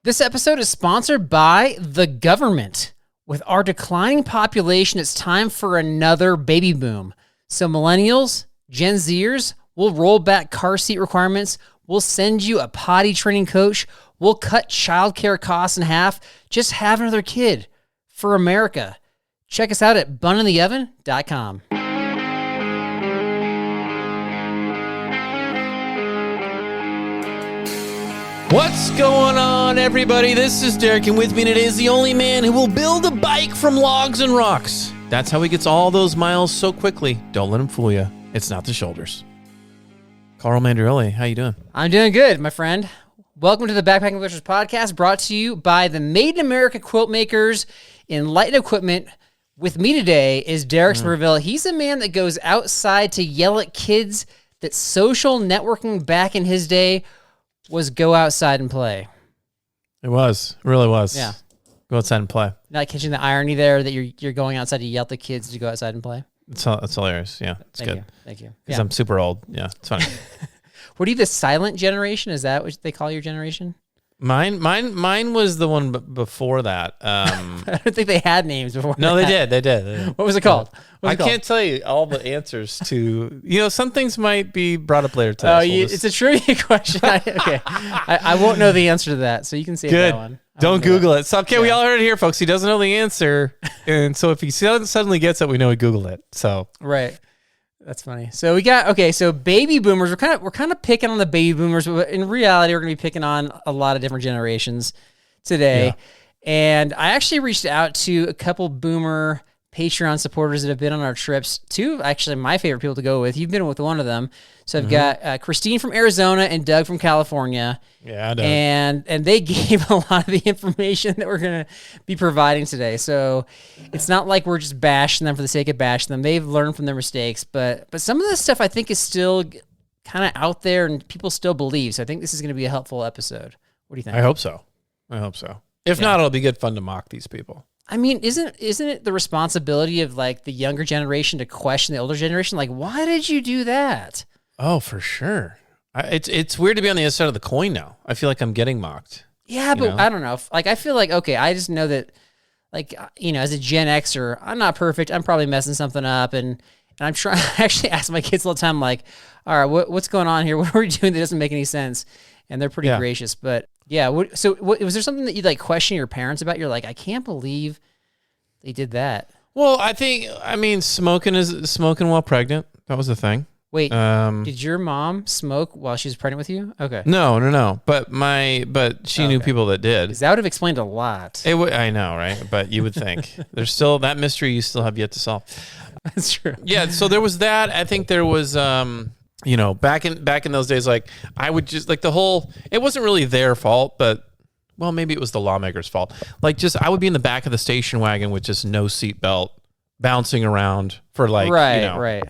This episode is sponsored by the government. With our declining population, it's time for another baby boom. So millennials, Gen Zers, we'll roll back car seat requirements. We'll send you a potty training coach. We'll cut childcare costs in half. Just have another kid for America. Check us out at bunintheoven.com. What's going on, everybody? This is Derek, and with me today is the only man who will build a bike from logs and rocks. That's how he gets all those miles so quickly. Don't let him fool you. It's not the shoulders. Carl Mandarelli, how you doing? I'm doing good, my friend. Welcome to the Backpacking Adventures podcast, brought to you by the Made in America quilt makers in Light Equipment. With me today is Derek Somerville. He's a man that goes outside to yell at kids that social networking back in his day was go outside and play. It was. It really was. Yeah. Go outside and play. Not catching the irony there that you're going outside to yell at the kids to go outside and play. It's hilarious. Yeah, it's good. Thank you. Because I'm super old. Yeah, it's funny. What are you, the silent generation? Is that what they call your generation? Mine was the one before that. I don't think they had names before. No, they did. What was it called? I can't tell you all the answers to, some things might be brought up later today. It's a trivia question. I won't know the answer to that, so you can save that one. Don't Google it. So, we all heard it here, folks. He doesn't know the answer, and so if he suddenly gets it, we know he Googled it. So right. That's funny. So we got, so baby boomers, we're kind of picking on the baby boomers, but in reality, we're going to be picking on a lot of different generations today. Yeah. And I actually reached out to a couple boomer Patreon supporters that have been on our trips. Two, actually, my favorite people to go with. You've been with one of them. So I've got Christine from Arizona and Doug from California. Yeah, I know. And they gave a lot of the information that we're going to be providing today. So it's not like we're just bashing them for the sake of bashing them. They've learned from their mistakes. But some of this stuff I think is still kind of out there and people still believe. So I think this is going to be a helpful episode. What do you think? I hope so. If not, it'll be good fun to mock these people. I mean, isn't it the responsibility of like the younger generation to question the older generation? Like, why did you do that? Oh, for sure. It's weird to be on the other side of the coin now. I feel like I'm getting mocked. Yeah, but I don't know. Like, I feel like, okay, I just know that, like, as a Gen Xer, I'm not perfect. I'm probably messing something up, and I'm trying. I actually ask my kids all the time, like, all right, what's going on here? What are we doing that doesn't make any sense? And they're pretty gracious, but. Yeah. Was there something that you like question your parents about? You're like, I can't believe they did that. Well, smoking while pregnant. That was the thing. Wait, did your mom smoke while she was pregnant with you? Okay. No. But she knew people that did. That would have explained a lot. I know, right? But you would think there's still that mystery you still have yet to solve. That's true. Yeah. So there was that. I think there was, back in those days, like I would just like it wasn't really their fault, but well, maybe it was the lawmakers' fault. Like I would be in the back of the station wagon with just no seatbelt, bouncing around for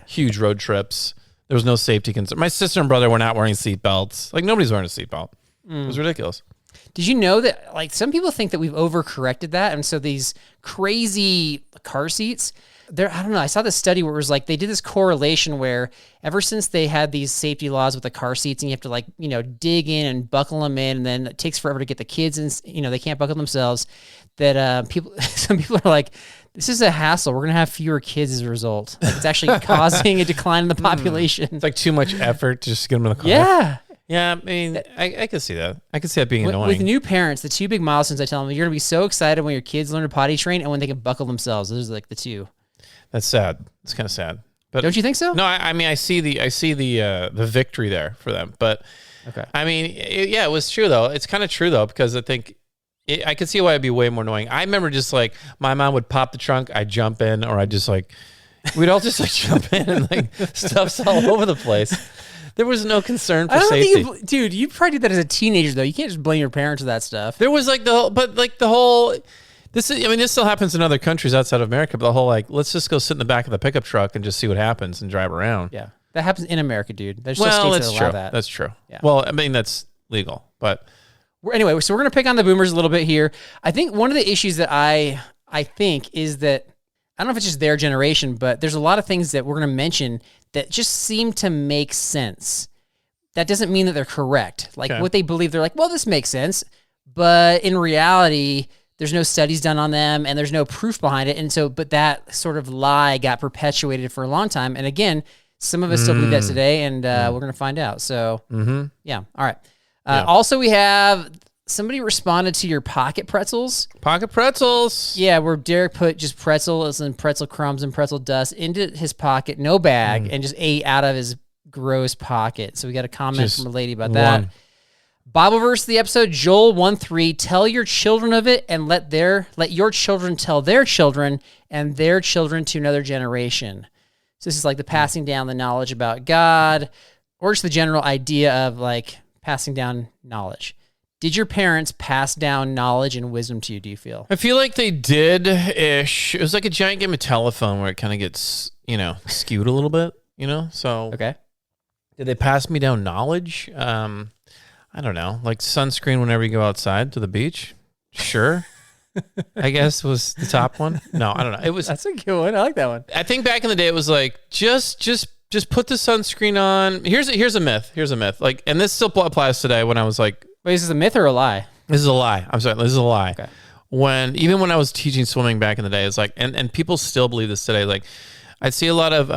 huge road trips. There was no safety concern. My sister and brother were not wearing seatbelts. Like nobody's wearing a seatbelt. It was ridiculous. Did you know that like some people think that we've overcorrected that, and so these crazy car seats. I don't know. I saw this study where it was like they did this correlation where ever since they had these safety laws with the car seats and you have to dig in and buckle them in, and then it takes forever to get the kids in, they can't buckle themselves, that some people are like, this is a hassle. We're going to have fewer kids as a result. Like, it's actually causing a decline in the population. It's like too much effort to just get them in the car. Yeah. Yeah, I mean, I could see that. I could see that being annoying. With new parents, the two big milestones I tell them, you're going to be so excited when your kids learn to potty train and when they can buckle themselves. Those are like the two. That's sad. It's kind of sad. But don't you think so? No, I see the victory there for them. But okay. I mean, it was true though. It's kind of true though, because I think I could see why it'd be way more annoying. I remember just like my mom would pop the trunk, I'd jump in, or I'd just we'd all just jump in and stuff's all over the place. There was no concern for safety. Dude, you probably did that as a teenager though. You can't just blame your parents for that stuff. There was this still happens in other countries outside of America, but the whole let's just go sit in the back of the pickup truck and just see what happens and drive around. Yeah. That happens in America, dude. There's still states that allow that. That's true. Yeah. Well, that's legal, but anyway, so we're going to pick on the boomers a little bit here. I think one of the issues that I think is that, I don't know if it's just their generation, but there's a lot of things that we're going to mention that just seem to make sense. That doesn't mean that they're correct. What they believe, they're like, well, this makes sense. but in reality, there's no studies done on them and there's no proof behind it. And so, but that sort of lie got perpetuated for a long time. And again, some of us still believe that today, and we're going to find out. So, yeah. All right. Also, we have somebody responded to your pocket pretzels. Pocket pretzels. Yeah, where Derek put just pretzels and pretzel crumbs and pretzel dust into his pocket, no bag, and just ate out of his gross pocket. So we got a comment from a lady about that. Bible verse of the episode, Joel 1:3, tell your children of it and let your children tell their children and their children to another generation. So this is like the passing down the knowledge about God, or just the general idea of like passing down knowledge. Did your parents pass down knowledge and wisdom to you, do you feel? I feel like they did-ish. It was like a giant game of telephone where it kind of gets, skewed a little bit, So Okay. Did they pass me down knowledge? I don't know. Like sunscreen whenever you go outside to the beach? Sure. I guess was the top one. No, I don't know. That's a good one. I like that one. I think back in the day it was like just put the sunscreen on. Here's a myth. Like, and this still applies today when I was like, wait, is this a myth or a lie? This is a lie. I'm sorry. This is a lie. Okay. Even when I was teaching swimming back in the day, it's like, and people still believe this today. Like, I'd see a lot of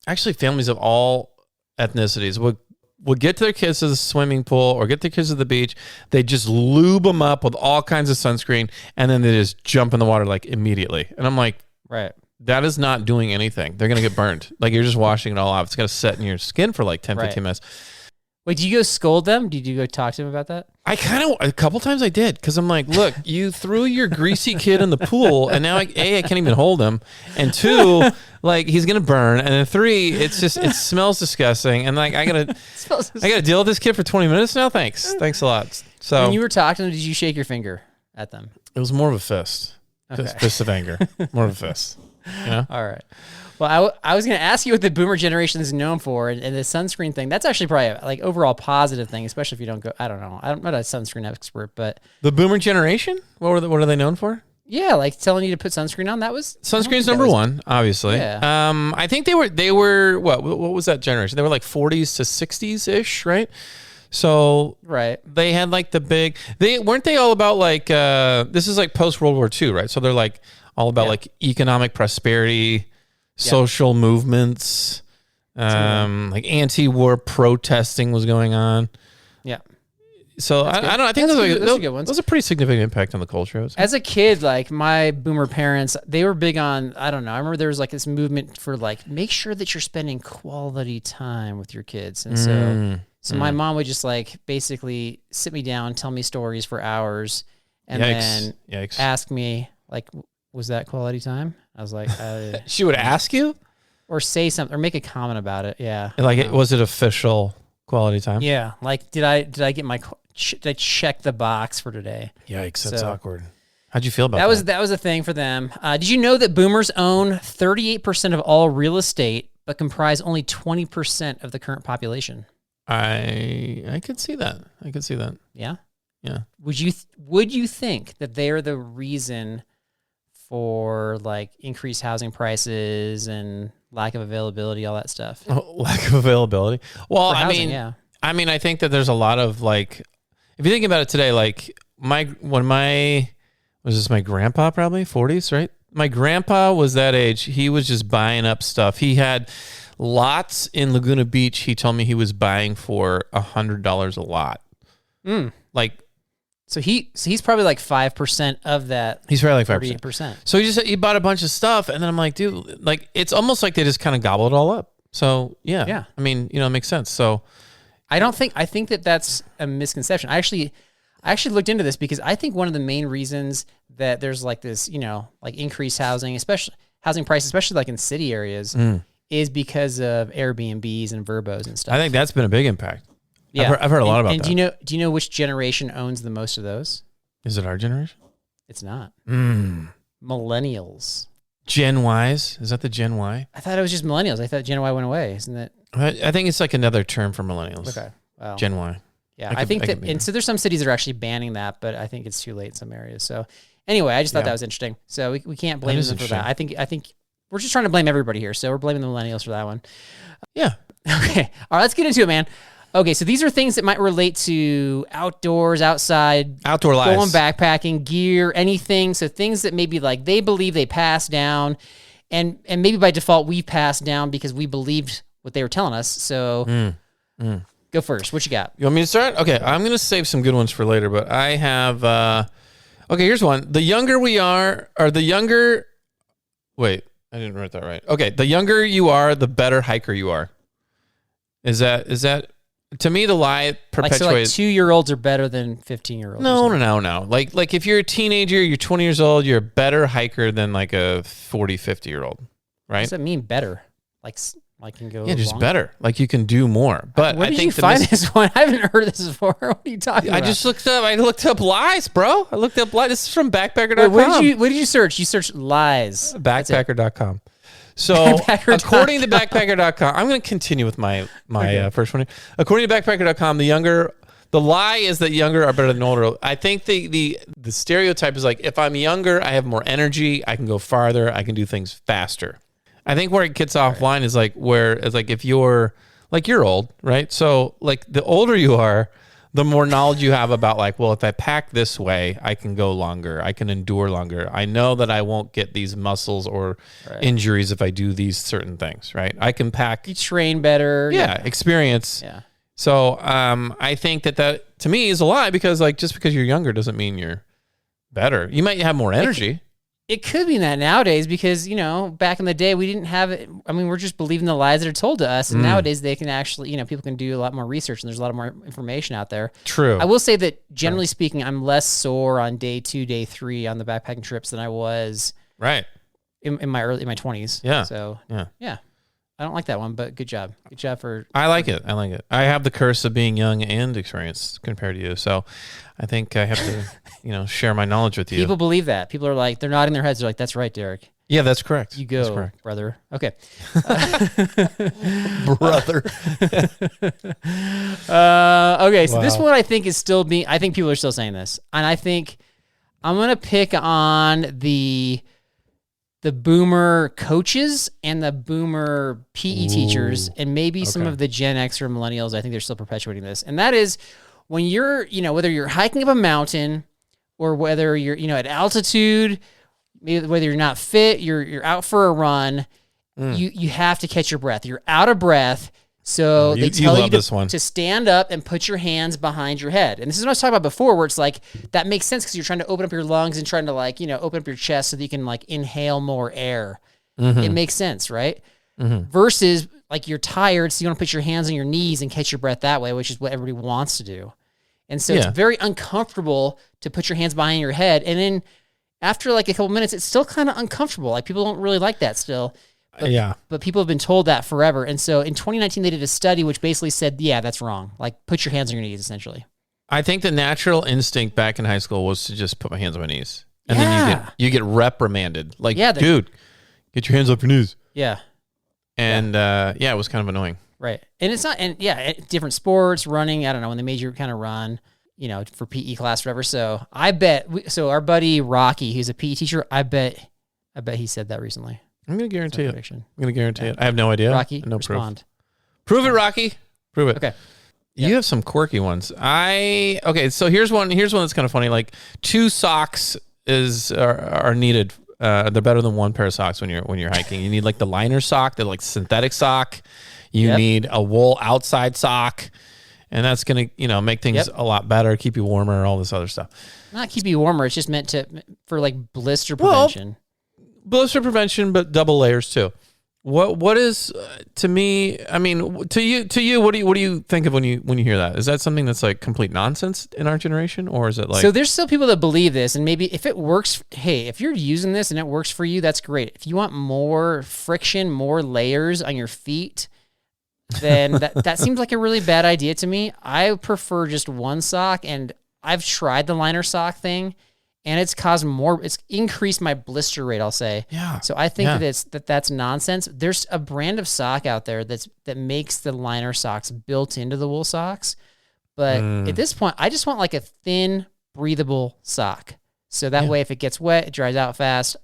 actually families of all ethnicities would get their kids to the swimming pool or get their kids to the beach. They just lube them up with all kinds of sunscreen, and then they just jump in the water like immediately. And I'm like, right. That is not doing anything. They're going to get burned. Like, you're just washing it all off. It's going to set in your skin for like 10, 15 minutes. Wait, do you go scold them? Did you go talk to them about that? A couple times I did, because I'm like, look, you threw your greasy kid in the pool, and now I can't even hold him, and 2, like, he's gonna burn, and then 3, it smells disgusting, and like I gotta deal with this kid for 20 minutes now. Thanks a lot. So when you were talking to them, did you shake your finger at them? It was more of a fist, fist of anger, more of a fist. All right. Well, I was going to ask you what the boomer generation is known for, and the sunscreen thing. That's actually probably a, like overall positive thing, especially if you don't go. I don't know. I'm not a sunscreen expert, but the boomer generation. What are they known for? Yeah, like telling you to put sunscreen on. That was sunscreen's number one, obviously. Yeah. I think they were what was that generation? They were like 40s to 60s ish, right? So right, they had like the big. Weren't they all about like this is like post World War II, right? So they're like all about like economic prosperity. Social movements, like anti-war protesting was going on. Yeah. So I don't know. I think those are pretty significant impact on the culture. As a kid, like my boomer parents, they were big on, I don't know. I remember there was like this movement for like, make sure that you're spending quality time with your kids. And so my mom would just like basically sit me down, tell me stories for hours, and then ask me like, was that quality time? I was like, she would ask you, or say something, or make a comment about it. Yeah, like was it official quality time? Yeah, like did I get my did I check the box for today? Yikes, that's awkward. How'd you feel about that? That was a thing for them. Did you know that boomers own 38% of all real estate, but comprise only 20% of the current population? I could see that. Yeah, yeah. Would you think that they are the reason for like increased housing prices and lack of availability, all that stuff? Lack of availability. Well, housing, I think that there's a lot of like, if you think about it today, like my grandpa, probably 40s, right? My grandpa was that age. He was just buying up stuff. He had lots in Laguna Beach. He told me he was buying for $100 a lot. Like, So he's probably like 5% of that. He's probably like 5%. 38%. So he bought a bunch of stuff, and then I'm like, dude, like it's almost like they just kind of gobbled it all up. So yeah. I mean, it makes sense. So I think that that's a misconception. I actually looked into this because I think one of the main reasons that there's like this, like increased housing, especially housing prices, especially like in city areas, is because of Airbnbs and Verbos and stuff. I think that's been a big impact. Yeah, I've heard a lot about that. And do you know which generation owns the most of those? Is it our generation? It's not. Millennials. Gen Ys? Is that the Gen Y? I thought it was just millennials. I thought Gen Y went away. Isn't it? I think it's like another term for millennials. Okay. Well, Gen Y. Yeah, I think that, and so there's some cities that are actually banning that, but I think it's too late in some areas. So anyway, I just thought that was interesting. So we can't blame them for that. I think we're just trying to blame everybody here. So we're blaming the millennials for that one. Yeah. Okay. All right, let's get into it, man. Okay, so these are things that might relate to outdoors, outside, Outdoor lives. going backpacking, gear, anything. So things that maybe like they believe they passed down, and maybe by default we passed down because we believed what they were telling us. So go first. What you got? You want me to start? Okay, I'm going to save some good ones for later, but I have... okay, here's one. The younger we are, or the younger... Wait, I didn't write that right. Okay, the younger you are, the better hiker you are. Is that... To me, the lie perpetuates... Like 2-year-olds are better than 15-year-olds. No. Like if you're a teenager, you're 20 years old, you're a better hiker than like a 40, 50-year-old, right? What does that mean, better? Like can go just longer? better. Like you can do more. But Where I did think you find this one? I haven't heard this before. What are you talking about? I looked up lies, bro. I looked up lies. This is from backpacker.com. Wait, what did you search? You searched lies. Backpacker.com. So according to backpacker.com, I'm going to continue with my first one here. According to backpacker.com, the lie is that younger are better than older. I think the stereotype is like, if I'm younger, I have more energy, I can go farther, I can do things faster. I think where it gets offline is like where it's like if you're old, right? So like the older you are, the more knowledge you have about like, well, if I pack this way, I can go longer, I can endure longer. I know that I won't get these muscles or injuries if I do these certain things, right? I can pack. You train better. Yeah, experience. Yeah. So I think that to me is a lie because like just because you're younger doesn't mean you're better. You might have more energy. It could be that nowadays because, back in the day, we didn't have it. I mean, we're just believing the lies that are told to us. And nowadays they can actually, people can do a lot more research and there's a lot more information out there. True. I will say that generally speaking, I'm less sore on day 2, day 3 on the backpacking trips than I was in my 20s. Yeah. So, yeah. I don't like that one, but good job. Good job for... I like it. I have the curse of being young and experienced compared to you. So I think I have to, share my knowledge with you. People believe that. People are like, they're nodding their heads. They're like, that's right, Derek. Yeah, that's correct. You go, that's correct. brother. Okay. Brother. Okay, so this one I think is still being... I think people are still saying this. And I think I'm going to pick on the boomer coaches and the boomer PE teachers and maybe some of the Gen X or millennials. I think they're still perpetuating this. And that is when you're, whether you're hiking up a mountain or whether you're, at altitude, maybe whether you're not fit, you're out for a run, you have to catch your breath. You're out of breath. So they tell you to stand up and put your hands behind your head. And this is what I was talking about before, where it's like, that makes sense because you're trying to open up your lungs and trying to open up your chest so that you can inhale more air. It makes sense, right? Versus like you're tired, so you want to put your hands on your knees and catch your breath that way, which is what everybody wants to do. And so it's very uncomfortable to put your hands behind your head. And then after like a couple minutes, it's still kind of uncomfortable. Like people don't really like that still. But people have been told that forever. And so in 2019, they did a study which basically said, yeah, that's wrong. Like put your hands on your knees, essentially. I think the natural instinct back in high school was to just put my hands on my knees. And then you get reprimanded. Like, dude, get your hands off your knees. Yeah. And it was kind of annoying. Right. And it's not, different sports, running, I don't know, when they made you kind of run, for PE class, whatever. So I bet, our buddy Rocky, who's a PE teacher, I bet he said that recently. I'm going to guarantee it. I'm going to guarantee it. I have no idea. Rocky, no respond. Prove it, Rocky. Prove it. Okay. You have some quirky ones. So here's one that's kind of funny. Like 2 socks are needed. They're better than 1 pair of socks when you're hiking. You need like the liner sock, the like synthetic sock. You need a wool outside sock. And that's going to, make things a lot better, keep you warmer, all this other stuff. Not keep you warmer. It's just meant for like blister prevention. Blister prevention, but double layers too. What is to me? I mean, to you, what do you think of when you hear that? Is that something that's like complete nonsense in our generation, or is it like? So there's still people that believe this, and maybe if it works, hey, if you're using this and it works for you, that's great. If you want more friction, more layers on your feet, then that seems like a really bad idea to me. I prefer just 1 sock, and I've tried the liner sock thing. And it's increased my blister rate, I'll say. Yeah. So I think that's nonsense. There's a brand of sock out there that makes the liner socks built into the wool socks. But at this point, I just want like a thin, breathable sock. So that way, if it gets wet, it dries out fast.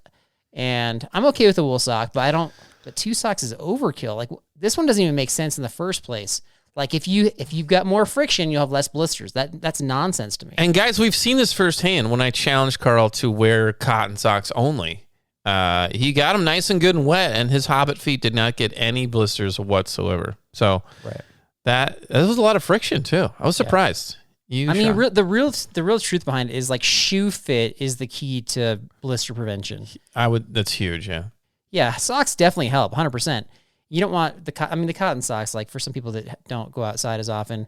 And I'm okay with the wool sock, but 2 socks is overkill. Like this one doesn't even make sense in the first place. Like if you've got more friction, you'll have less blisters. That's nonsense to me. And guys, we've seen this firsthand when I challenged Carl to wear cotton socks only. He got them nice and good and wet, and his Hobbit feet did not get any blisters whatsoever. So that was a lot of friction too. I was surprised. The real truth behind it is like shoe fit is the key to blister prevention. That's huge. Yeah. Yeah. Socks definitely help 100%. You don't want the cotton socks, like for some people that don't go outside as often,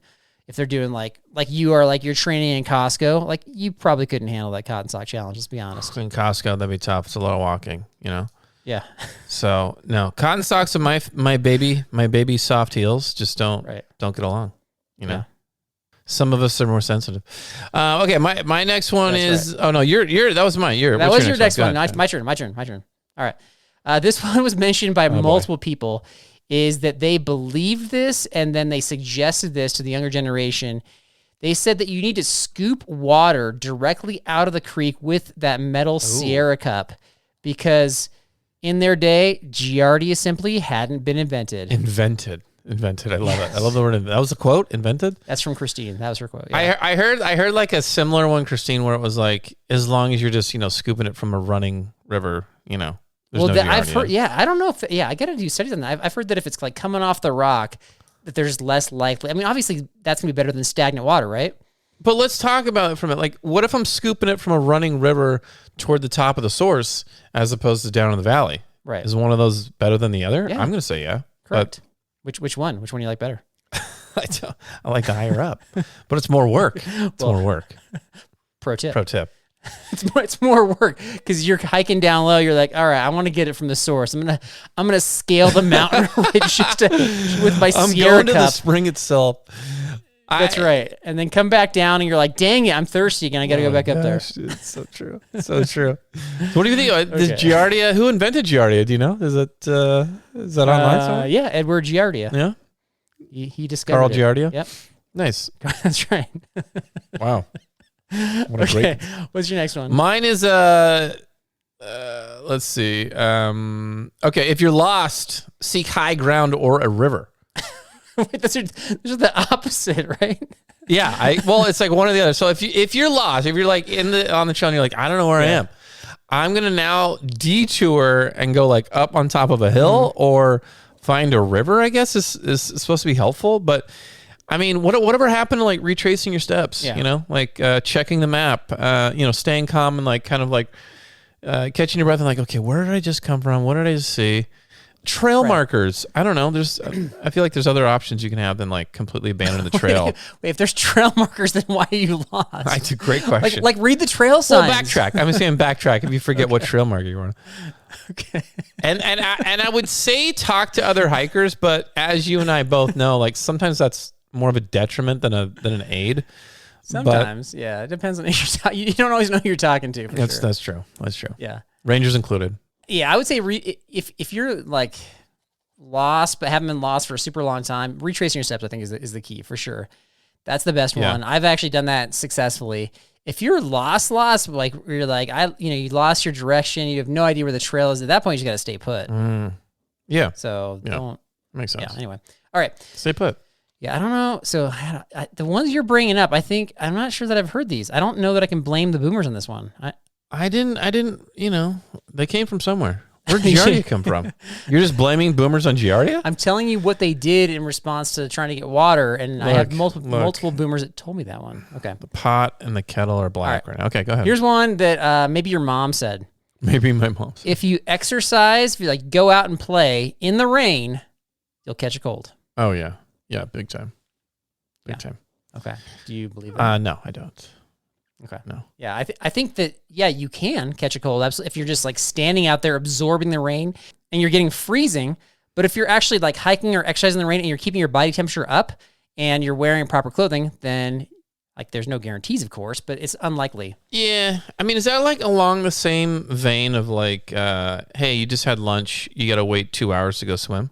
if they're doing like you are, like you're training in Costco, like you probably couldn't handle that cotton sock challenge. Let's be honest. In Costco, that'd be tough. It's a lot of walking, Yeah. So no, cotton socks and my baby soft heels just don't get along, Yeah. Some of us are more sensitive. Okay, my next one is right. Oh no, that was mine. That was your next one. My turn. All right. This one was mentioned by multiple people, is that they believed this and then they suggested this to the younger generation. They said that you need to scoop water directly out of the creek with that metal Sierra cup because in their day, Giardia simply hadn't been invented. Invented. I love it. I love the word. That was a quote. Invented. That's from Christine. That was her quote. Yeah. I heard like a similar one, Christine, where it was like, as long as you're just scooping it from a running river, there's no I've heard. Yeah, I don't know if. Yeah, I got to do studies on that. I've heard that if it's like coming off the rock, that there's less likely. I mean, obviously that's gonna be better than stagnant water, right? But let's talk about it from it. Like, what if I'm scooping it from a running river toward the top of the source as opposed to down in the valley? Right. Is one of those better than the other? Yeah. I'm gonna say yeah. Correct. Which one? Which one do you like better? I like the higher up, but it's more work. More work. Pro tip. It's more work because you're hiking down low. You're like, all right, I want to get it from the source. I'm gonna scale the mountain ridge with my Sierra going to cup. the spring itself. That's right, and then come back down, and you're like, dang it, I'm thirsty again. I got to go back up there. It's so true. So true. So what do you think? This Giardia? Who invented Giardia? Do you know? Is that online somewhere? Yeah, Edward Giardia. Yeah. He discovered Carl Giardia? Yep. Nice. That's right. Wow. What a great. What's your next one? Mine is let's see. Okay, if you're lost, seek high ground or a river. Wait, those are the opposite, right? Yeah, it's like one or the other. So if you're lost, if you're like on the trail and you're like, I don't know where I am, I'm gonna now detour and go like up on top of a hill or find a river, I guess is supposed to be helpful. But I mean, whatever happened to like retracing your steps, like checking the map, staying calm and like kind of like catching your breath and like, okay, where did I just come from? What did I just see? Trail markers. I don't know. I feel like there's other options you can have than like completely abandon the trail. Wait, if there's trail markers, then why are you lost? That's a great question. Like read the trail signs. Well, backtrack. I'm saying backtrack if you forget what trail marker you're on. Okay. And I would say talk to other hikers, but as you and I both know, like sometimes that's more of a detriment than an aid. Sometimes, it depends on who you don't always know who you're talking to. That's true. That's true. Yeah. Rangers included. Yeah, I would say if you're like lost but haven't been lost for a super long time, retracing your steps I think is the key for sure. That's the best one. I've actually done that successfully. If you're lost, like you're like you lost your direction, you have no idea where the trail is. At that point, you just got to stay put. Yeah. So don't makes sense. Yeah. Anyway, all right. Stay put. Yeah, I don't know. So the ones you're bringing up, I'm not sure that I've heard these. I don't know that I can blame the boomers on this one. I didn't, they came from somewhere. Where'd Giardia come from? You're just blaming boomers on Giardia? I'm telling you what they did in response to trying to get water, and I have multiple boomers that told me that one. Okay. The pot and the kettle are black right now. Okay, go ahead. Here's one that maybe your mom said. Maybe my mom said. If you exercise, if you like go out and play in the rain, you'll catch a cold. Oh, yeah. Yeah, big time. Big time. Okay. Do you believe that? No, I don't. Okay. No. Yeah, I think that, you can catch a cold. Absolutely. If you're just like standing out there absorbing the rain and you're getting freezing, but if you're actually like hiking or exercising in the rain and you're keeping your body temperature up and you're wearing proper clothing, then like there's no guarantees, of course, but it's unlikely. Yeah. I mean, is that like along the same vein of like, hey, you just had lunch, you got to wait 2 hours to go swim?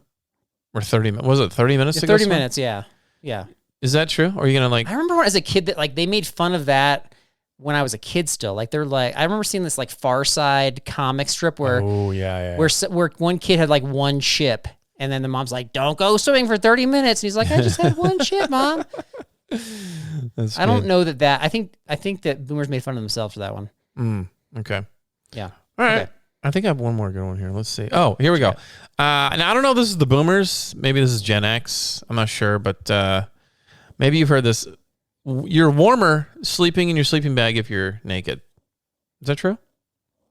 Or 30 minutes? Was it 30 minutes to go swim? 30 minutes, yeah. Yeah. Is that true? Or are you going to like... I remember as a kid that like they made fun of that when I was a kid still. Like they're like, I remember seeing this like Far Side comic strip where where one kid had like one chip And then the mom's like, don't go swimming for 30 minutes. And he's like, I just had one shit, Mom. I don't know that I think that boomers made fun of themselves for that one. Okay. Yeah. All right. Okay. I think I have one more good one here. Let's see. Oh, here we go. And I don't know if this is the boomers. Maybe this is Gen X. I'm not sure, but maybe you've heard this. You're warmer sleeping in your sleeping bag if you're naked. Is that true?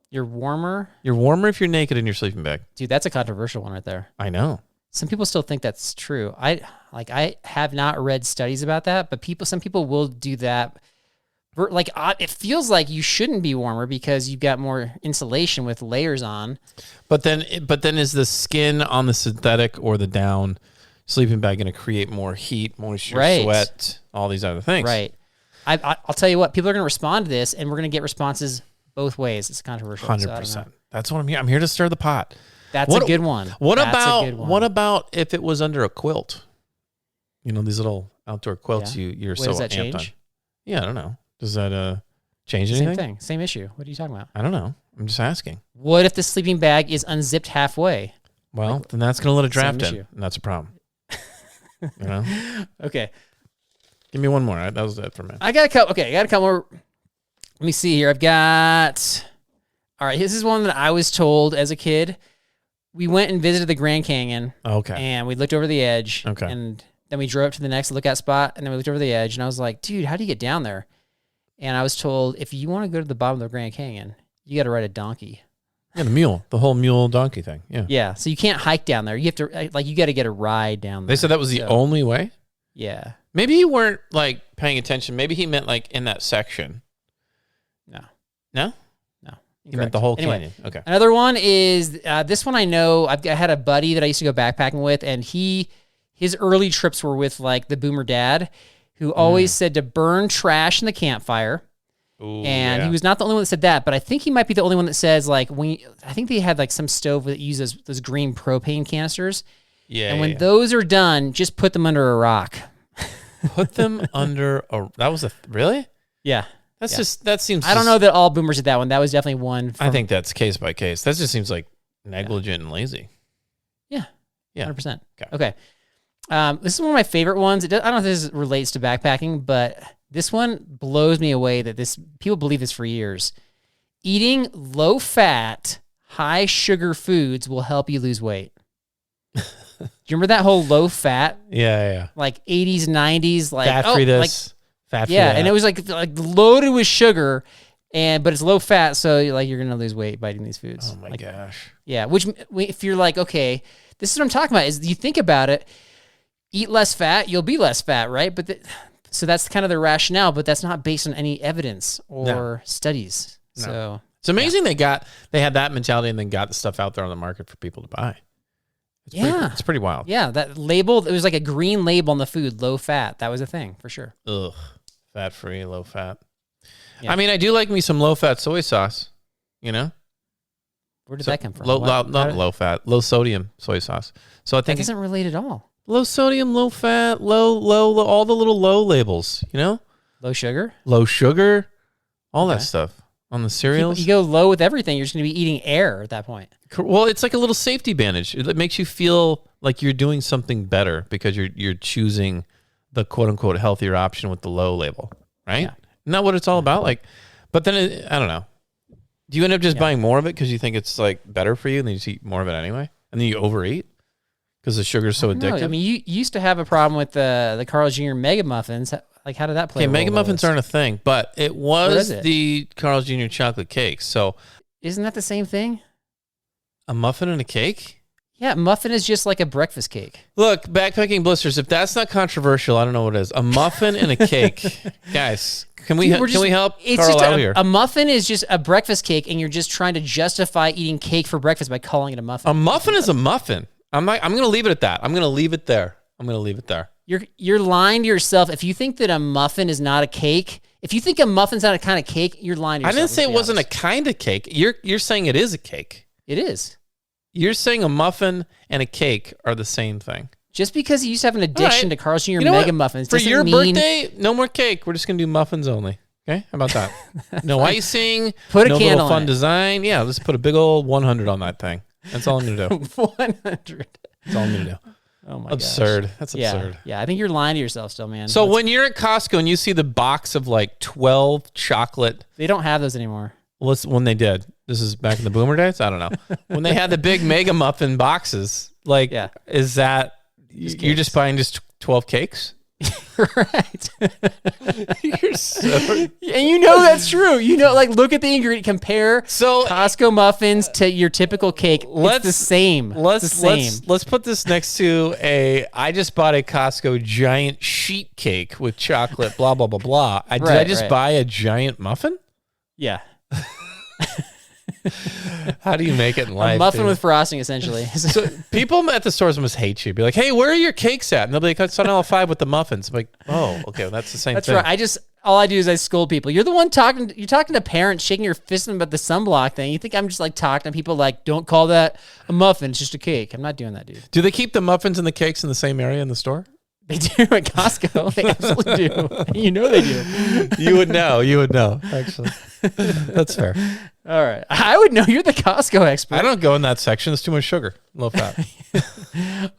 You're warmer? You're warmer if you're naked in your sleeping bag. Dude, that's a controversial one right there. I know. Some people still think that's true. I have not read studies about that, but some people will do that. Like, it feels like you shouldn't be warmer because you've got more insulation with layers on. But then is the skin on the synthetic or the down sleeping bag going to create more heat, moisture, sweat, all these other things? Right. I'll tell you what, people are going to respond to this, and we're going to get responses both ways. It's controversial. 100%. So that's what I'm here. I'm here to stir the pot. That's a good one. What about if it was under a quilt? You know, these little outdoor quilts you're so amped on. Yeah, I don't know. Does that change anything? Same thing. Same issue. What are you talking about? I don't know. I'm just asking. What if the sleeping bag is unzipped halfway? Well, then that's going to let a draft in, and that's a problem. You know? Okay. Give me one more. That was it for me. I got a couple more. Let me see here. All right, this is one that I was told as a kid. We went and visited the Grand Canyon. Okay. And we looked over the edge. Okay. And then we drove up to the next lookout spot, and then we looked over the edge, and I was like, dude, how do you get down there? And I was told, if you want to go to the bottom of the Grand Canyon, you got to ride a donkey. Yeah, the whole mule donkey thing. Yeah. Yeah. So you can't hike down there. You have to, you got to get a ride down there. They said that was the only way? Yeah. Maybe you weren't paying attention. Maybe he meant in that section. No. No? No. He meant the whole canyon. Okay. Another one is, this one I know, I had a buddy that I used to go backpacking with, and his early trips were with the boomer dad, who always said to burn trash in the campfire. Ooh, and he was not the only one that said that, but I think he might be the only one that says I think they had some stove that uses those green propane canisters. Yeah. And when those are done, just put them under a rock. Put them under that was really? Yeah. That seems. I don't know that all boomers did that one. That was definitely one. I think that's case by case. That just seems negligent and lazy. Yeah. Yeah. 100%. Okay. This is one of my favorite ones. I don't know if this relates to backpacking, but this one blows me away that people believe this for years. Eating low-fat, high-sugar foods will help you lose weight. Do you remember that whole low-fat? Yeah. 80s, 90s, fat-free this, fat-free that. And it was loaded with sugar, but it's low-fat, so you're gonna lose weight by eating these foods. Oh my gosh. Yeah, which if you're okay, this is what I'm talking about. Is you think about it. Eat less fat, you'll be less fat, right? So that's kind of the rationale, but that's not based on any evidence or studies. No. So it's amazing they had that mentality and then got the stuff out there on the market for people to buy. It's pretty wild. Yeah, that label, it was like a green label on the food, low fat. That was a thing for sure. Ugh, fat free, low fat. Yeah. I mean, I do like me some low fat soy sauce. You know, where did that come from? Not low fat, low sodium soy sauce. So I think that doesn't relate at all. Low sodium, low fat, low, all the little low labels, Low sugar? Low sugar, all that stuff on the cereals. You go low with everything, you're just going to be eating air at that point. Well, it's like a little safety bandage. It makes you feel like you're doing something better because you're choosing the quote-unquote healthier option with the low label, right? Yeah. Isn't that what it's all about? But then, I don't know. Do you end up just buying more of it because you think it's better for you and then you just eat more of it anyway? And then you overeat? Because the sugar's so addictive. I mean, you used to have a problem with the Carl's Jr. Mega Muffins. How did that play? Okay, Mega Muffins aren't a thing, but it was the Carl's Jr. chocolate cake. So, isn't that the same thing? A muffin and a cake? Yeah, muffin is just like a breakfast cake. Look, backpacking blisters. If that's not controversial, I don't know what is. A muffin and a cake, guys. Can we help Carl out here? A muffin is just a breakfast cake, and you're just trying to justify eating cake for breakfast by calling it a muffin. A muffin is a muffin. I'm going to leave it at that. I'm going to leave it there. You're lying to yourself. If you think that a muffin is not a cake, if you think a muffin's not a kind of cake, you're lying to yourself. I didn't say it wasn't a kind of cake. You're saying it is a cake. It is. You're saying a muffin and a cake are the same thing. Just because you used to have an addiction to Carl's Jr. Mega Muffins for doesn't your mean... birthday, no more cake. We're just going to do muffins only. Okay? How about that? No icing. Put a no candle little fun in it. design. Yeah, let's put a big old 100 on that thing. That's all I'm going to do. 100. That's all I'm going to do. Oh my Absurd. gosh. That's Yeah. absurd. Yeah, I think you're lying to yourself still, man. So when you're at Costco and you see the box of like 12 chocolate, they don't have those anymore. well, when they did, this is back in the boomer days. I don't know. When they had the big mega muffin boxes, like, is that you're just buying just 12 cakes? Right. You're so, and you know that's true. You know, like look at the ingredient, compare Costco muffins to your typical cake. It's the same. Let's put this next to I just bought a Costco giant sheet cake with chocolate, blah, blah, blah, blah. Did I just buy a giant muffin? Yeah. How do you make it in life? A muffin with frosting, essentially. So people at the stores must hate you. Be like, hey, where are your cakes at? And they'll be like, it's on aisle 5 with the muffins. I'm like, oh, okay, well, that's the same thing. That's right. All I do is I scold people. You're the one you're talking to parents, shaking your fist about the sunblock thing. You think I'm just like talking to people like, don't call that a muffin, it's just a cake. I'm not doing that, dude. Do they keep the muffins and the cakes in the same area in the store? They do at Costco. They absolutely do. You know they do. You would know, actually. That's fair. All right. I would know. You're the Costco expert. I don't go in that section. It's too much sugar. Low fat.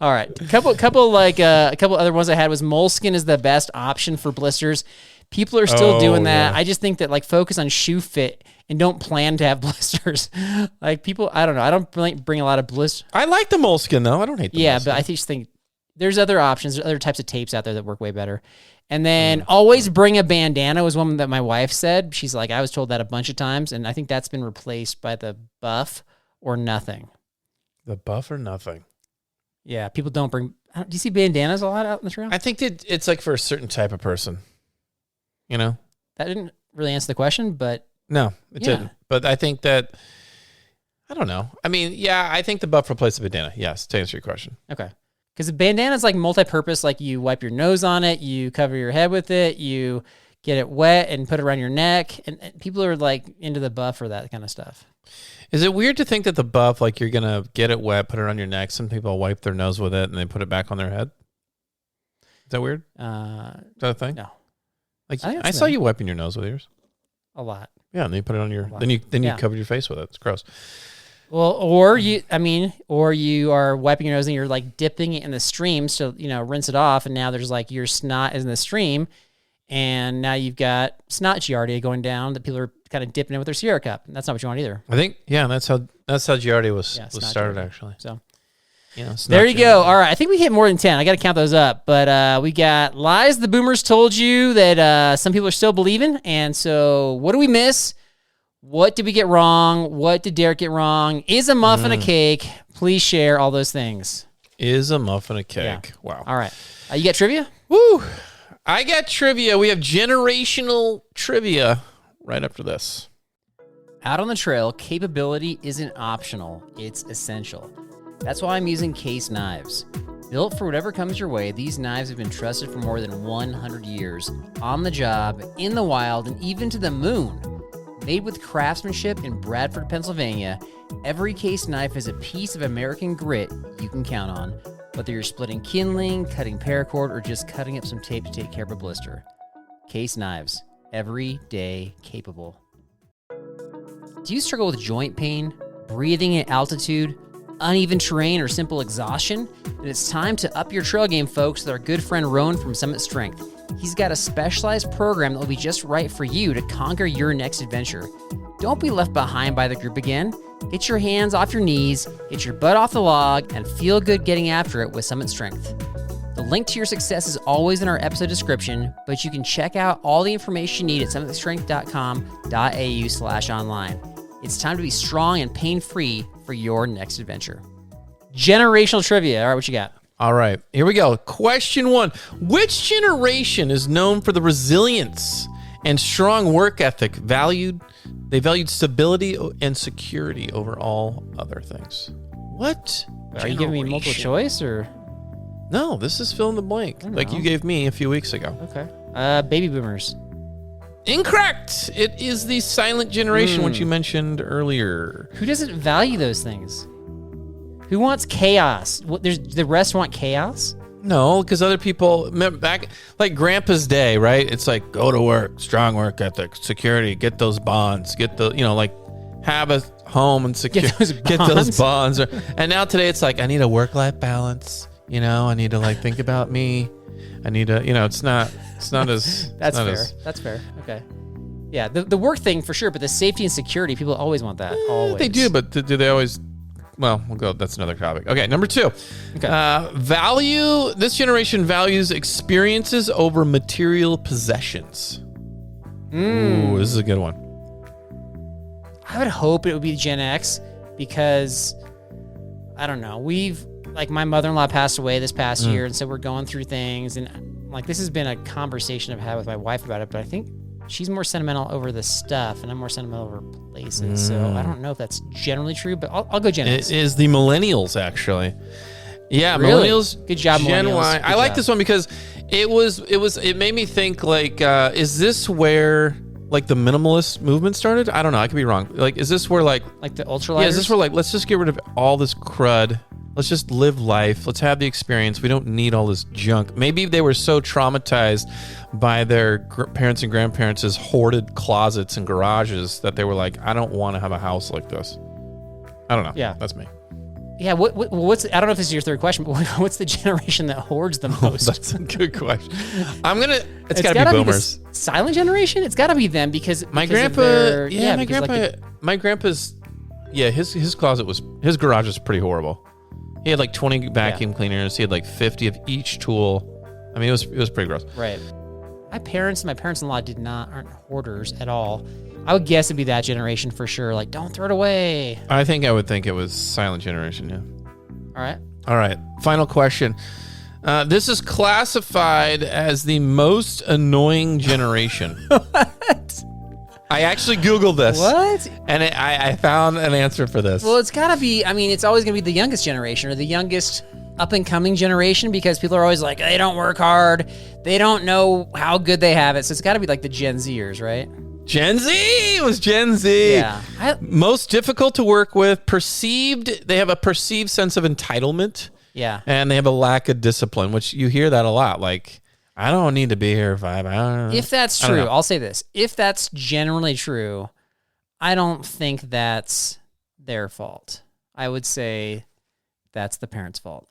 All right. A couple other ones I had was Moleskin is the best option for blisters. People are still doing that. Yeah. I just think that like focus on shoe fit and don't plan to have blisters. Like people, I don't know. I don't bring a lot of blisters. I like the Moleskin though. I don't hate the Moleskin. But I just think there's other options. There's other types of tapes out there that work way better. And then always bring a bandana was one that my wife said. She's like, I was told that a bunch of times, and I think that's been replaced by the buff or nothing. The buff or nothing? Yeah, people don't bring... Do you see bandanas a lot out in the trail? I think that it's like for a certain type of person. You know? That didn't really answer the question, but... No, it didn't. But I think that... I don't know. I mean, yeah, I think the buff replaced the bandana. Yes, to answer your question. Okay. Because a bandana is like multi-purpose. Like you wipe your nose on it, you cover your head with it, you get it wet and put it around your neck. And people are like into the buff or that kind of stuff. Is it weird to think that the buff, like you're going to get it wet, put it on your neck? Some people wipe their nose with it and they put it back on their head. Is that weird? Is that a thing? No. Like I saw you wiping your nose with yours. A lot. Yeah, and then you put it on your, then you covered your face with it. It's gross. Well, or you are wiping your nose and you're like dipping it in the stream. So, rinse it off. And now there's like your snot is in the stream. And now you've got snot giardia going down that people are kind of dipping in with their Sierra cup. And that's not what you want either. I think, that's how giardia was started giardia. Actually. So There you go. All right. I think we hit more than 10. I got to count those up. But we got lies the boomers told you that some people are still believing. And so what do we miss? What did we get wrong? What did Derek get wrong? Is a muffin a cake? Please share all those things. Is a muffin a cake? Yeah. Wow. All right. You got trivia? Woo. I got trivia. We have generational trivia right after this. Out on the trail, capability isn't optional. It's essential. That's why I'm using Case knives. Built for whatever comes your way, these knives have been trusted for more than 100 years. On the job, in the wild, and even to the moon. Made with craftsmanship in Bradford, Pennsylvania, every Case knife is a piece of American grit you can count on. Whether you're splitting kindling, cutting paracord, or just cutting up some tape to take care of a blister. Case knives, every day capable. Do you struggle with joint pain, breathing at altitude, uneven terrain, or simple exhaustion? Then it's time to up your trail game, folks, with our good friend Rowan from Summit Strength. He's got a specialized program that will be just right for you to conquer your next adventure. Don't be left behind by the group again. Get your hands off your knees, get your butt off the log, and feel good getting after it with Summit Strength. The link to your success is always in our episode description, but you can check out all the information you need at summitstrength.com.au/online. It's time to be strong and pain-free for your next adventure. Generational trivia. All right, what you got? All right, here we go. Question 1. Which generation is known for the resilience and strong work ethic? They valued stability and security over all other things. What? Are you giving me multiple choice or? No, this is fill in the blank, like you gave me a few weeks ago. Okay. Baby boomers. Incorrect. It is the silent generation, which you mentioned earlier. Who doesn't value those things? Who wants chaos? The rest want chaos? No, because other people, back like Grandpa's day, right? It's like, go to work, strong work ethic, security, get those bonds, get the, like have a home and secure, get those bonds. And now today it's like, I need a work-life balance. You know, I need to like think about me. I need to, you know, it's not as. That's fair. That's fair. Okay. Yeah, the work thing for sure, but the safety and security, people always want that. Always. They do, but do they always? Well, we'll go. That's another topic. Okay, number 2. Okay. This generation values experiences over material possessions. Ooh, this is a good one. I would hope it would be Gen X because, I don't know, like my mother-in-law passed away this past year, and so we're going through things, and like this has been a conversation I've had with my wife about it, but I think she's more sentimental over the stuff, and I'm more sentimental over places. So I don't know if that's generally true, but I'll go Gen X. It is the millennials, actually. Yeah, really? Millennials. Good job, Gen millennials. Y. I like this one because it made me think like, is this where like the minimalist movement started? I don't know. I could be wrong. Like, is this where like the ultralighters? Yeah, is this where like, let's just get rid of all this crud. Let's just live life. Let's have the experience. We don't need all this junk. Maybe they were so traumatized by their parents and grandparents' hoarded closets and garages that they were like, I don't want to have a house like this. I don't know. Yeah. That's me. Yeah, what's I don't know if this is your third question, but what's the generation that hoards the most? That's a good question. It's gotta be boomers. Be the silent generation? It's gotta be them because my grandpa, my grandpa's, his closet his garage was pretty horrible. He had like 20 vacuum cleaners. He had like 50 of each tool. I mean, it was pretty gross. Right. My parents-in-law aren't hoarders at all. I would guess it'd be that generation for sure. Like, don't throw it away. I would think it was silent generation. Yeah. All right. Final question. This is classified as the most annoying generation. What? I actually Googled this. What? And I found an answer for this. Well, it's got to be, I mean, it's always going to be the youngest generation or the youngest up-and-coming generation because people are always like, they don't work hard. They don't know how good they have it. So it's got to be like the Gen Zers, right? Gen Z! It was Gen Z. Yeah. Most difficult to work with. They have a perceived sense of entitlement. Yeah. And they have a lack of discipline, which you hear that a lot. Like, I don't need to be here 5 hours. If that's true, I'll say this. If that's generally true, I don't think that's their fault. I would say that's the parents' fault.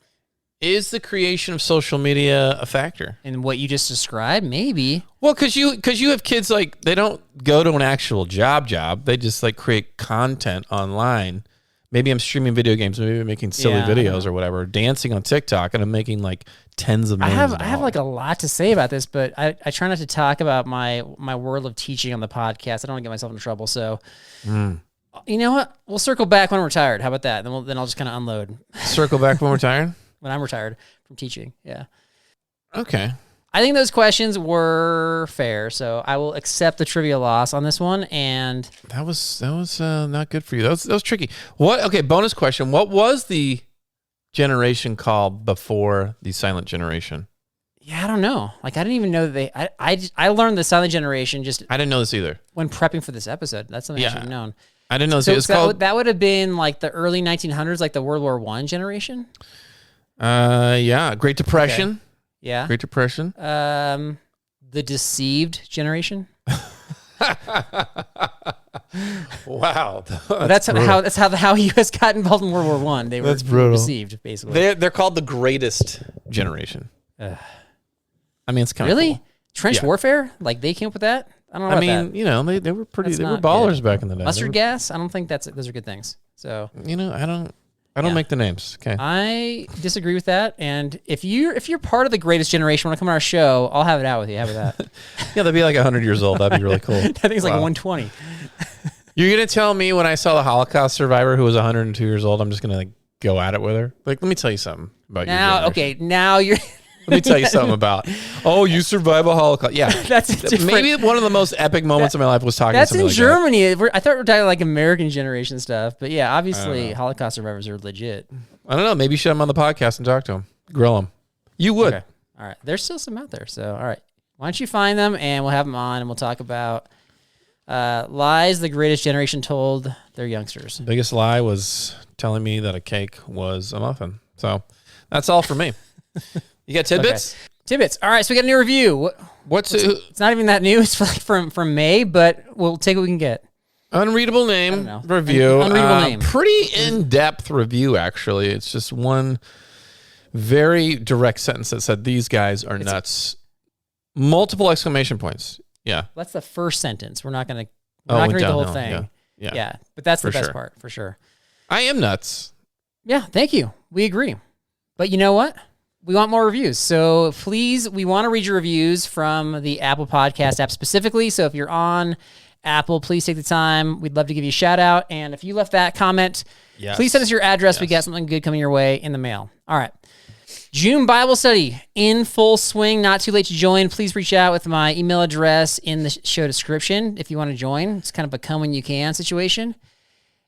Is the creation of social media a factor? And what you just described, maybe. Well, because you have kids, like, they don't go to an actual job. They just, like, create content online. Maybe I'm streaming video games. Maybe I'm making silly videos or whatever. Dancing on TikTok, and I'm making, like, tens of millions. I have like a lot to say about this, but I try not to talk about my world of teaching on the podcast. I don't want to get myself in trouble. So, you know what? We'll circle back when we're retired. How about that? Then I'll just kind of unload. Circle back when we're retired? When I'm retired from teaching. Yeah. Okay. I think those questions were fair, so I will accept the trivia loss on this one. And that was not good for you. That was tricky. Okay, bonus question. What was the generation called before the silent generation? Yeah, I don't know. Like, I didn't even know that I learned the silent generation just. I didn't know this either. When prepping for this episode, that's something I should have known. I didn't know this. So It was called. that would have been like the early 1900s, like the World War I generation. Great Depression. Okay. Yeah. Great Depression. The deceived generation. Wow. That's how the U.S. got involved in World War I. They were deceived, basically. They're called the greatest generation. I mean, it's kind of really cool. Trench warfare. Like they came up with that. I don't know. I mean, you know, they were pretty. They were ballers back in the day. Mustard gas. I don't think those are good things. So you know, I don't make the names. Okay. I disagree with that. And if you're part of the greatest generation, when I come on our show, I'll have it out with you. How about that? Yeah, they'll be like 100 years old. That'd be really cool. I think it's like 120. You're gonna tell me when I saw the Holocaust survivor who was 102 years old, I'm just gonna go at it with her? Like, let me tell you something about your generation. Okay, now you're. Let me tell you something about. Oh, you survive a Holocaust. Yeah, that's different. Maybe one of the most epic moments of my life was talking. That's to somebody in Germany. I thought we were talking like American generation stuff, but yeah, obviously Holocaust survivors are legit. I don't know. Maybe you should have them on the podcast and talk to them, grill them. You would. Okay. All right. There's still some out there. So, all right. Why don't you find them and we'll have them on and we'll talk about lies the greatest generation told their youngsters. The biggest lie was telling me that a cake was a muffin. So that's all for me. You got tidbits? Okay. Tidbits. All right. So we got a new review. What's it's not even that new. It's from May, but we'll take what we can get. Unreadable name review. Unreadable name. Pretty in-depth review, actually. It's just one very direct sentence that said, these guys are nuts. Multiple exclamation points. Yeah. That's the first sentence. We're not going to read the whole thing. Yeah. But that's the best part, for sure. I am nuts. Yeah, thank you. We agree. But you know what? We want more reviews. So please, we want to read your reviews from the Apple Podcast app specifically. So if you're on Apple, please take the time. We'd love to give you a shout out. And if you left that comment, please send us your address. We got something good coming your way in the mail. All right. June Bible study in full swing. Not too late to join. Please reach out with my email address in the show description if you want to join. It's kind of a come when you can situation.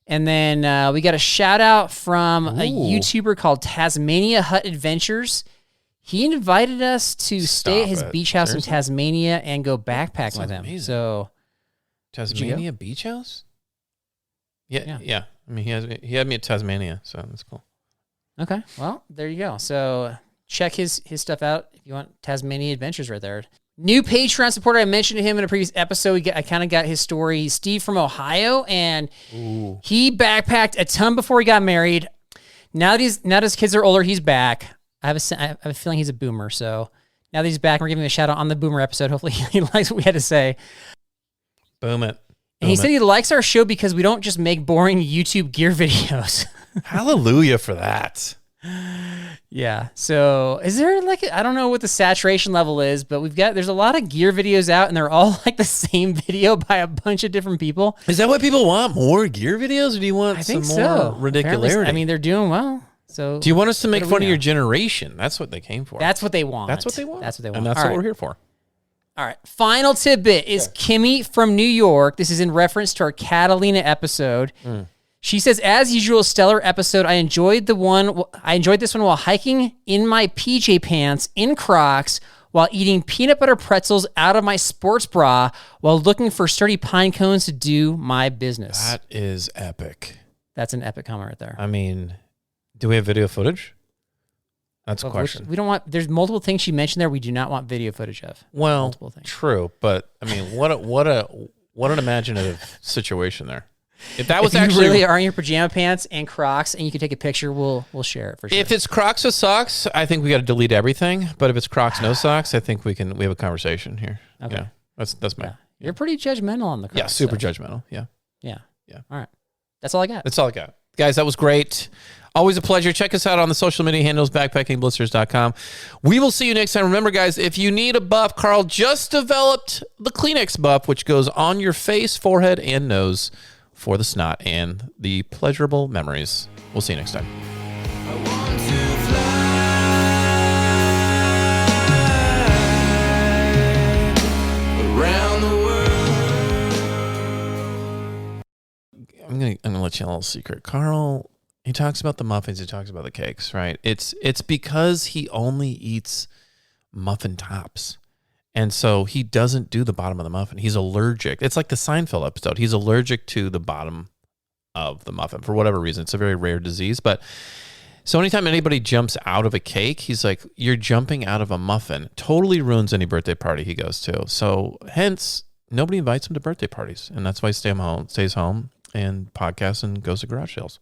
And then we got a shout out from a YouTuber called Tasmania Hut Adventures. He invited us to stay at his beach house in Tasmania and go backpacking with him. Amazing. So Tasmania beach house? Yeah. I mean, he had me at Tasmania, so that's cool. Okay, well, there you go. So check his stuff out if you want Tasmania Adventures right there. New Patreon supporter, I mentioned him in a previous episode. I kind of got his story. He's Steve from Ohio, and he backpacked a ton before he got married. Now that his kids are older, he's back. I have a feeling he's a boomer, so now that he's back, we're giving him a shout out on the boomer episode. Hopefully he likes what we had to say. Boom it. And he said he likes our show because we don't just make boring YouTube gear videos. Hallelujah for that. Yeah. So is there I don't know what the saturation level is, but there's a lot of gear videos out and they're all like the same video by a bunch of different people. Is that what people want? More gear videos? Or do you want some more ridicularity? I mean, they're doing well. So do you want us to make fun of your generation? That's what they came for. That's what they want. That's what they want. And that's what we're here for. All right. Final tidbit is Kimmy from New York. This is in reference to our Catalina episode. She says, as usual, stellar episode. I enjoyed this one while hiking in my PJ pants in Crocs while eating peanut butter pretzels out of my sports bra while looking for sturdy pine cones to do my business. That is epic. That's an epic comment right there. I mean, do we have video footage? That's a question. We don't want. There's multiple things she mentioned there. We do not want video footage of. Well, multiple things. True, but I mean, what an imaginative situation there. If that was if actually you really are in your pajama pants and Crocs, and you can take a picture, we'll share it for sure. If it's Crocs with socks, I think we got to delete everything. But if it's Crocs no socks, I think we have a conversation here. Okay, yeah, that's my. Yeah. You're pretty judgmental on the Crocs. Yeah, super judgmental. Yeah. All right, that's all I got. That's all I got, guys. That was great. Always a pleasure. Check us out on the social media handles, backpackingblisters.com. We will see you next time. Remember, guys, if you need a buff, Carl just developed the Kleenex buff, which goes on your face, forehead, and nose for the snot and the pleasurable memories. We'll see you next time. I want to fly around the world. I'm gonna let you in a little secret. Carl, he talks about the muffins, he talks about the cakes, right? It's because he only eats muffin tops. And so he doesn't do the bottom of the muffin. He's allergic. It's like the Seinfeld episode. He's allergic to the bottom of the muffin for whatever reason. It's a very rare disease. But so anytime anybody jumps out of a cake, he's like, you're jumping out of a muffin. Totally ruins any birthday party he goes to. So hence, nobody invites him to birthday parties. And that's why he stays home and podcasts and goes to garage sales.